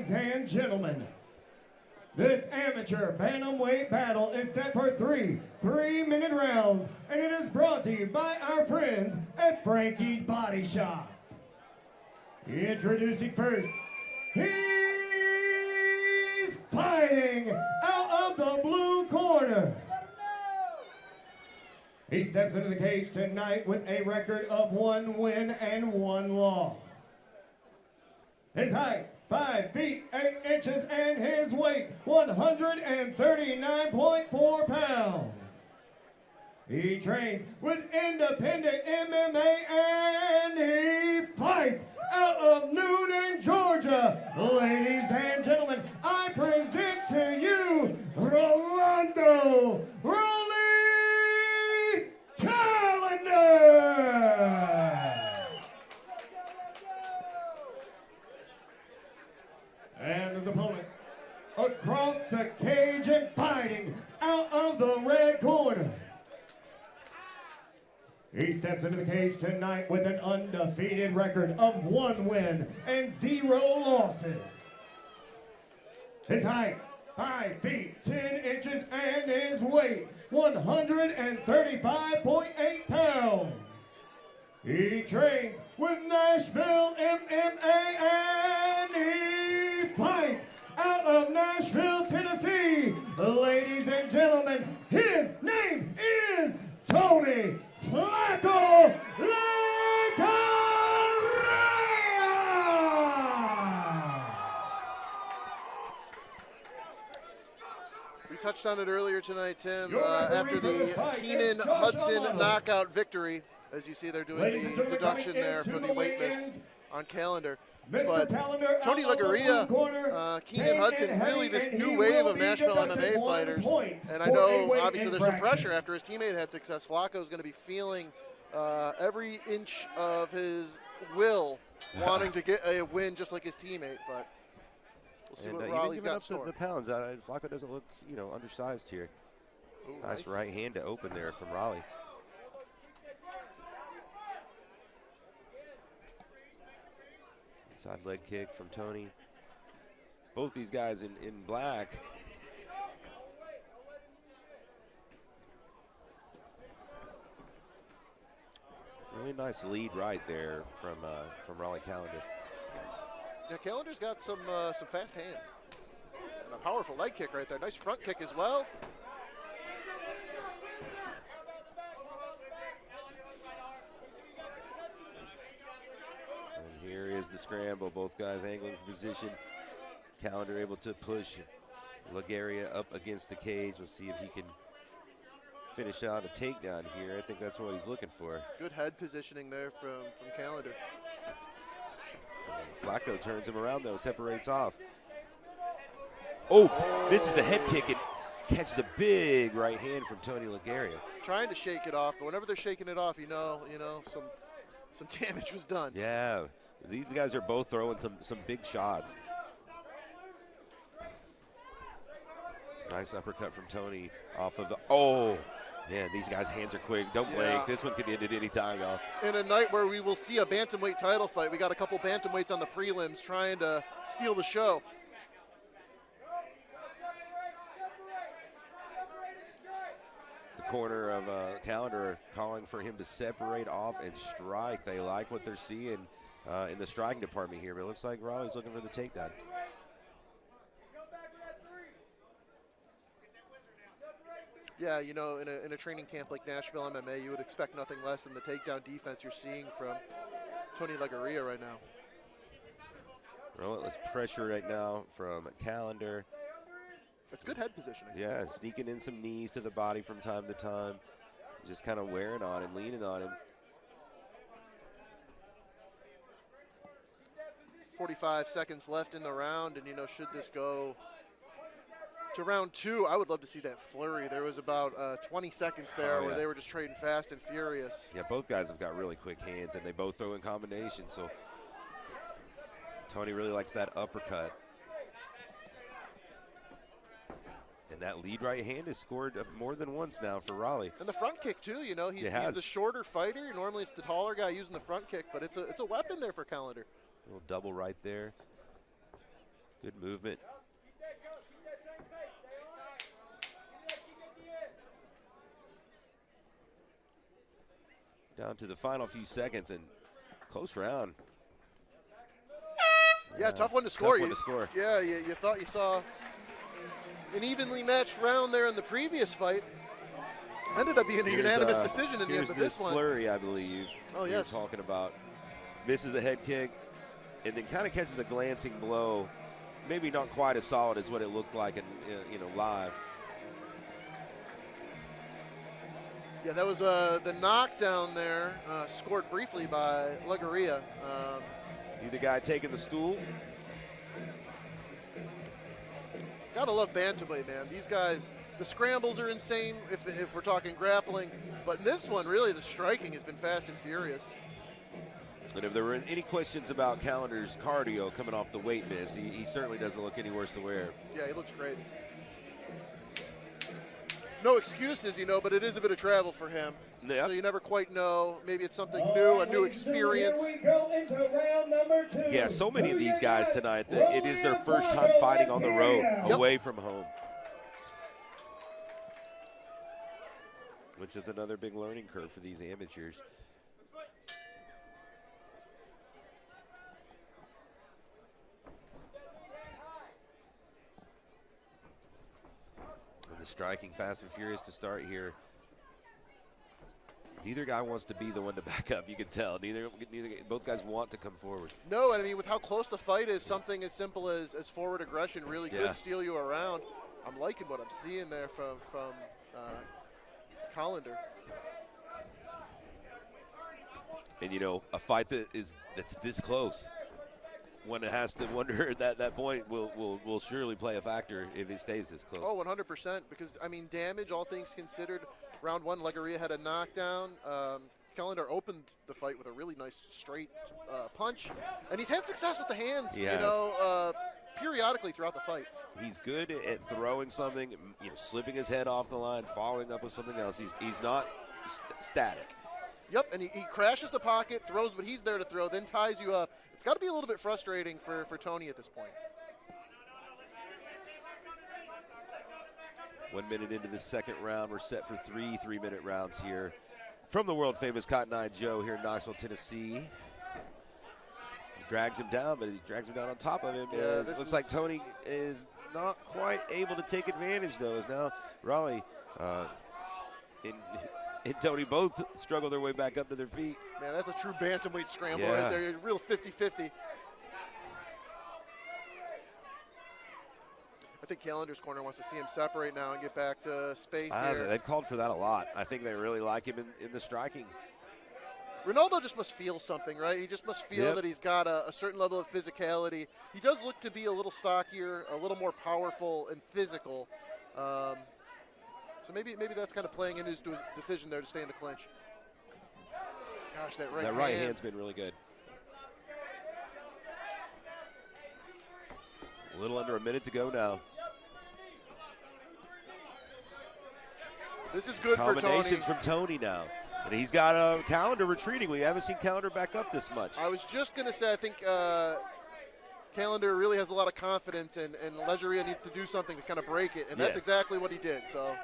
Ladies and gentlemen, this amateur bantamweight battle is set for three 3-minute rounds, and it is brought to you by our friends at Frankie's Body Shop. Introducing first, he's fighting out of the blue corner. He steps into the cage tonight with a record of 1 win and 1 loss. His height, 5 feet 8 inches, and his weight, 139.4 pounds. He trains with independent MMA, and he fights out of Newton, Georgia. Ladies and gentlemen, I present to you Rolando Callender. And his opponent, across the cage and fighting out of the red corner. He steps into the cage tonight with an undefeated record of 1 win and 0 losses. His height, 5 feet 10 inches, and his weight, 135.8 pounds. He trains with Nashville MMA, and he fights out of Nashville, Tennessee. Ladies and gentlemen, his name is Tony Legarrea. We touched on it earlier tonight, Tim, after the Keenan Hudson knockout victory. As you see, they're doing the deduction there for the weight miss on Callender. But Tony Legarrea, Keenan Hudson, really this new wave of Nashville MMA fighters. And I know, obviously, there's some pressure after his teammate had success. Flacco is going to be feeling every inch of his will, wanting to get a win just like his teammate. But we'll see what Raleigh's got in store. The pounds, Flacco doesn't look, undersized here. Ooh, nice right hand to open there from Raleigh. Side leg kick from Tony. Both these guys in black. Really nice lead right there from Raleigh Callender. Yeah, Callender's got some fast hands. And a powerful leg kick right there. Nice front kick as well. Here is the scramble, both guys angling for position. Callender able to push Legarrea up against the cage. We'll see if he can finish out a takedown here. I think that's what he's looking for. Good head positioning there from Callender. Flacco turns him around though, separates off. Oh, this is the head kick. It catches a big right hand from Tony Legarrea. Trying to shake it off, but whenever they're shaking it off, some damage was done. Yeah. These guys are both throwing some big shots. Nice uppercut from Tony off of the, oh, man, these guys' hands are quick. Don't blink. This one could end at any time, y'all. In a night where we will see a bantamweight title fight, we got a couple bantamweights on the prelims trying to steal the show. The corner of Callender calling for him to separate off and strike. They like what they're seeing in the striking department here, but it looks like Raleigh's looking for the takedown. Yeah, in a training camp like Nashville MMA, you would expect nothing less than the takedown defense you're seeing from Tony Legarrea right now. Relentless pressure right now from Callender. It's good head positioning. Yeah, sneaking in some knees to the body from time to time. Just kind of wearing on him, leaning on him. 45 seconds left in the round, and should this go to round 2, I would love to see that flurry. There was about 20 seconds there where they were just trading fast and furious. Yeah, both guys have got really quick hands, and they both throw in combination, so Tony really likes that uppercut. And that lead right hand has scored more than once now for Raleigh. And the front kick too, he's the shorter fighter. Normally it's the taller guy using the front kick, but it's a weapon there for Callender. A little double right there. Good movement. Down to the final few seconds and close round. Yeah, tough one to score. Tough one to score. Yeah, you thought you saw an evenly matched round there in the previous fight. Ended up being a unanimous decision in the end of this one. Flurry, I believe. Oh, yes. You're talking about. Misses a head kick and then kind of catches a glancing blow. Maybe not quite as solid as what it looked like in live. Yeah, that was the knockdown there, scored briefly by Legarrea. Either guy taking the stool. Gotta love bantamweight, man. These guys, the scrambles are insane if we're talking grappling, but in this one, really, the striking has been fast and furious. And if there were any questions about Callender's cardio coming off the weight miss, he certainly doesn't look any worse than wear. Yeah, he looks great. No excuses, but it is a bit of travel for him. Yep. So you never quite know. Maybe it's something new, a new experience. Here we go into round number 2. Yeah, so many of these guys tonight, it is their first time fighting on the road, away from home. Which is another big learning curve for these amateurs. And the striking fast and furious to start here. Neither guy wants to be the one to back up. You can tell. Both guys want to come forward. No, and I mean, with how close the fight is, something as simple as forward aggression really could steal you around. I'm liking what I'm seeing there from Callender. And a fight that's this close, one has to wonder at that point will surely play a factor if it stays this close. Oh, 100%. Because I mean, damage, all things considered. Round 1, Legarrea had a knockdown. Callender opened the fight with a really nice straight punch, and he's had success with the hands. Periodically throughout the fight. He's good at throwing something, slipping his head off the line, following up with something else. He's not static. Yep, and he crashes the pocket, throws what he's there to throw, then ties you up. It's got to be a little bit frustrating for Tony at this point. 1 minute into the second round, we're set for 3 3-minute rounds here from the world-famous Cotton Eye Joe here in Knoxville, Tennessee. He drags him down, but he drags him down on top of him. Yeah, it looks like Tony is not quite able to take advantage, though, as now Raleigh and Tony both struggle their way back up to their feet. Man, that's a true bantamweight scramble right there. You're real 50-50. I think Callender's corner wants to see him separate now and get back to space here. They've called for that a lot. I think they really like him in the striking. Ronaldo just must feel something, right? He just must feel that he's got a certain level of physicality. He does look to be a little stockier, a little more powerful and physical. So maybe that's kind of playing into his decision there to stay in the clinch. Gosh, that right hand's been really good. A little under a minute to go now. This is good for Tony. Combinations from Tony now. And he's got a Callender retreating. We haven't seen Callender back up this much. I was just going to say, I think Callender really has a lot of confidence, and Legarrea needs to do something to kind of break it, and that's exactly what he did. So,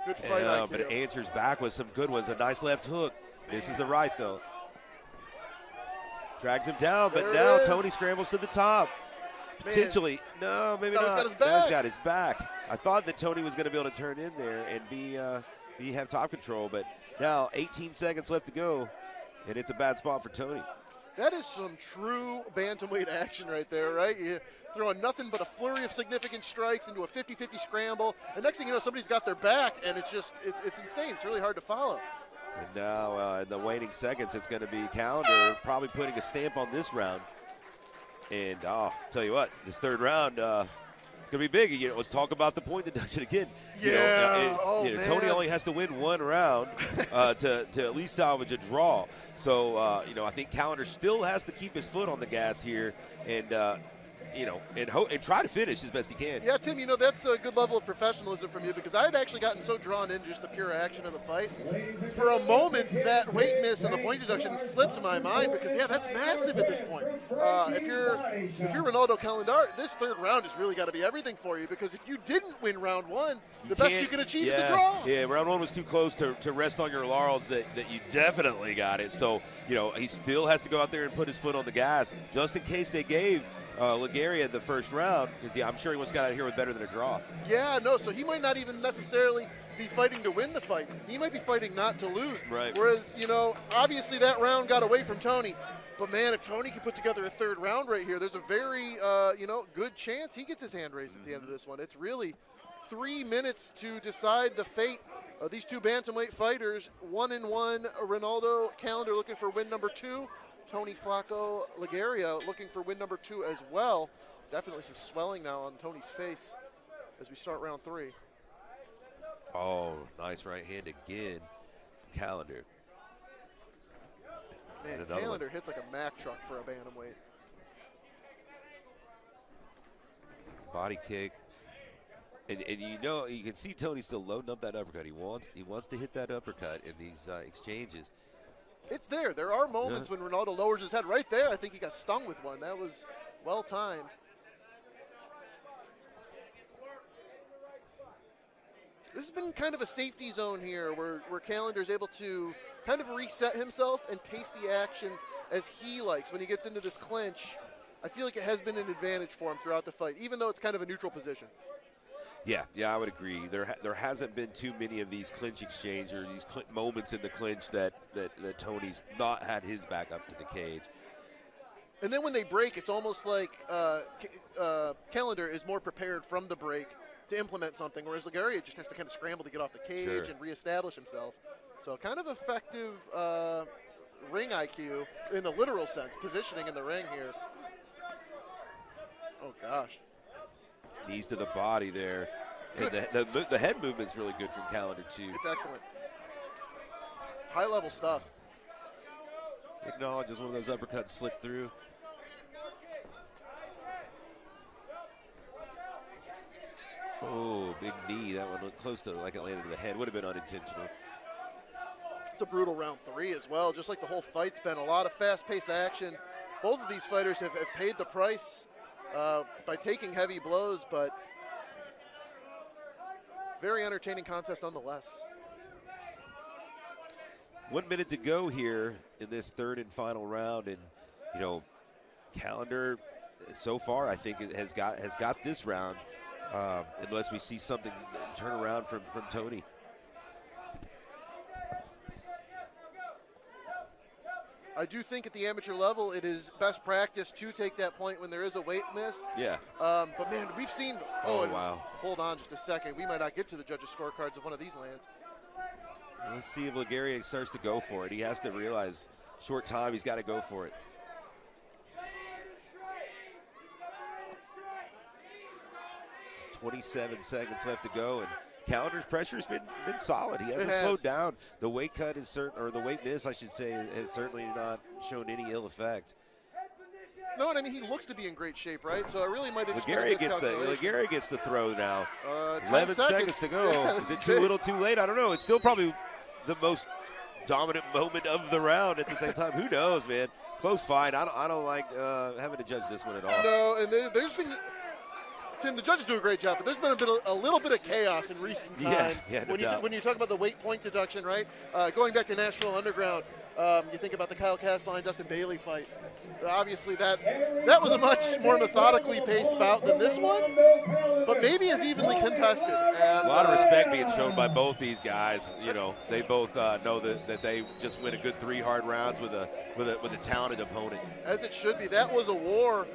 good fight. But it answers back with some good ones. A nice left hook. This is the right, though. Drags him down, but now Tony scrambles to the top. Potentially. No, maybe not. He's got his back. He's got his back. I thought that Tony was going to be able to turn in there and have top control, but now 18 seconds left to go, and it's a bad spot for Tony. That is some true bantamweight action right there, right? You're throwing nothing but a flurry of significant strikes into a 50-50 scramble, and next thing you know, somebody's got their back, and it's insane. It's really hard to follow. And now in the waning seconds, it's going to be Callender probably putting a stamp on this round. And tell you what, this third round, it's going to be big. Let's talk about the point deduction again. Tony only has to win one round to at least salvage a draw. So, I think Callender still has to keep his foot on the gas here and you know, and try to finish as best he can. Yeah, Tim, you know, that's a good level of professionalism from you, because I had actually gotten so drawn into just the pure action of the fight. For a moment, that weight miss and the point deduction slipped my mind, because, yeah, that's massive at this point. If you're Rolando Callender, this third round has really got to be everything for you, because if you didn't win round one, the best you can achieve is a draw. Yeah, round one was too close to rest on your laurels that you definitely got it. So, you know, he still has to go out there and put his foot on the gas, just in case they gave Legarrea the first round, because I'm sure he wants to get out of here with better than a draw. Yeah, no, so he might not even necessarily be fighting to win the fight. He might be fighting not to lose. Right. Whereas, you know, obviously that round got away from Tony. But, man, if Tony can put together a third round right here, there's a very, you know, good chance he gets his hand raised at the end of this one. It's really 3 minutes to decide the fate of these two bantamweight fighters. 1-1, Rolando Callender looking for win number 2. Tony Flacco Legarrea looking for win number 2 as well. Definitely some swelling now on Tony's face as we start round 3. Oh, nice right hand again from Callender. Man, Callender hits like a Mack truck for a bantamweight. Body kick. And you know, you can see Tony still loading up that uppercut. He wants to hit that uppercut in these exchanges. It's there. There are moments when Ronaldo lowers his head. Right there, I think he got stung with one. That was well timed. This has been kind of a safety zone here where Callender's able to kind of reset himself and pace the action as he likes. When he gets into this clinch, I feel like it has been an advantage for him throughout the fight, even though it's kind of a neutral position. Yeah, I would agree. There hasn't been too many of these clinch exchange or these moments in the clinch that Tony's not had his back up to the cage. And then when they break, it's almost like Callender is more prepared from the break to implement something, whereas Legarrea just has to kind of scramble to get off the cage and reestablish himself. So kind of effective ring IQ in a literal sense, positioning in the ring here. Oh, gosh. Knees to the body there. And the head movement's really good from Callender, too. It's excellent. High-level stuff. Acknowledges one of those uppercuts slipped through. Oh, big knee. That one looked close to like it landed in the head. Would have been unintentional. It's a brutal round 3 as well. Just like the whole fight's been, a lot of fast-paced action. Both of these fighters have paid the price by taking heavy blows, but very entertaining contest nonetheless. 1 minute to go here in this third and final round, and you know, Callender so far I think it has got this round, unless we see something turn around from Tony. I do think at the amateur level it is best practice to take that point when there is a weight miss. Yeah. But man, we've seen. Oh wow. Hold on just a second. We might not get to the judges' scorecards if one of these lands. Let's see if Legarrea starts to go for it. He has to realize short time, he's got to go for it. .27 seconds left to go, and Callender's pressure has been solid. He hasn't slowed down. The weight cut is or the weight miss, I should say, has certainly not shown any ill effect. No, and I mean, he looks to be in great shape, right? So I really might have just Legarrea gets the throw now. 11 seconds to go. Yeah, is it too little, too late? I don't know. It's still probably the most dominant moment of the round at the same time. Who knows, man? Close fight. I don't like having to judge this one at all. No, and there's been – Tim, the judges do a great job, but there's been a little bit of chaos in recent times. Yeah, when you talk about the weight point deduction, right? Going back to Nashville Underground, you think about the Kyle Castelline, Dustin Bailey fight. Obviously, that was a much more methodically paced bout than this one, but maybe as evenly contested. And, a lot of respect being shown by both these guys. You know, they both know that they just win a good 3 hard rounds with a talented opponent. As it should be. That was a war.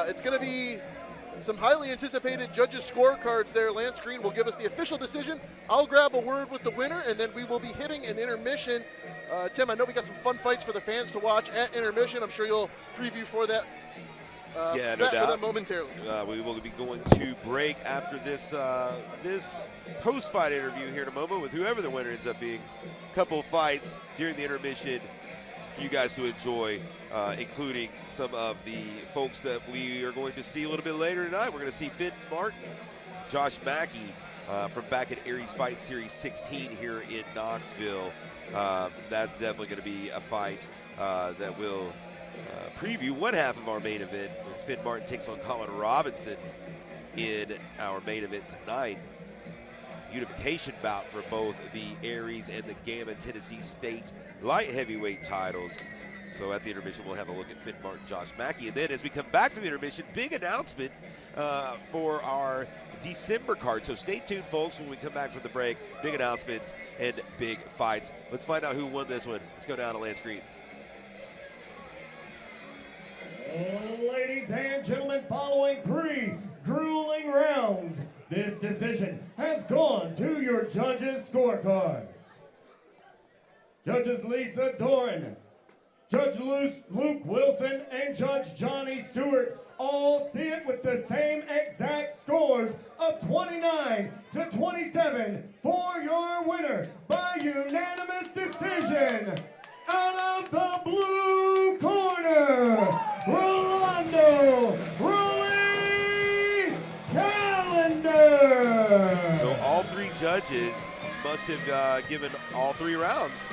It's going to be some highly anticipated judges' scorecards there. Lance Green will give us the official decision. I'll grab a word with the winner, and then we will be hitting an intermission. Tim, I know we got some fun fights for the fans to watch at intermission. I'm sure you'll preview for that. Yeah, no doubt. For that momentarily. We will be going to break after this post-fight interview here in a moment with whoever the winner ends up being. A couple of fights during the intermission for you guys to enjoy, including some of the folks that we are going to see a little bit later tonight. We're going to see Finn Martin, Josh Mackey from back at Aries Fight Series 16 here in Knoxville. That's definitely going to be a fight that will preview one half of our main event as Finn Martin takes on Colin Robinson in our main event tonight. Unification bout for both the Aries and the Gamma Tennessee State light heavyweight titles. So at the intermission, we'll have a look at Finn Martin, Josh Mackey. And then as we come back from the intermission, big announcement for our December card. So stay tuned, folks, when we come back from the break. Big announcements and big fights. Let's find out who won this one. Let's go down to Lance Green. Ladies and gentlemen, following 3 grueling rounds, this decision has gone to your judges' scorecards. Judges Lisa Doran, Judge Luke Wilson, and Judge Johnny Stewart all see it with the same exact scores of 29-27 for your winner by unanimous decision. Out of the blue corner, Rolando Callender. So all 3 judges must have given all 3 rounds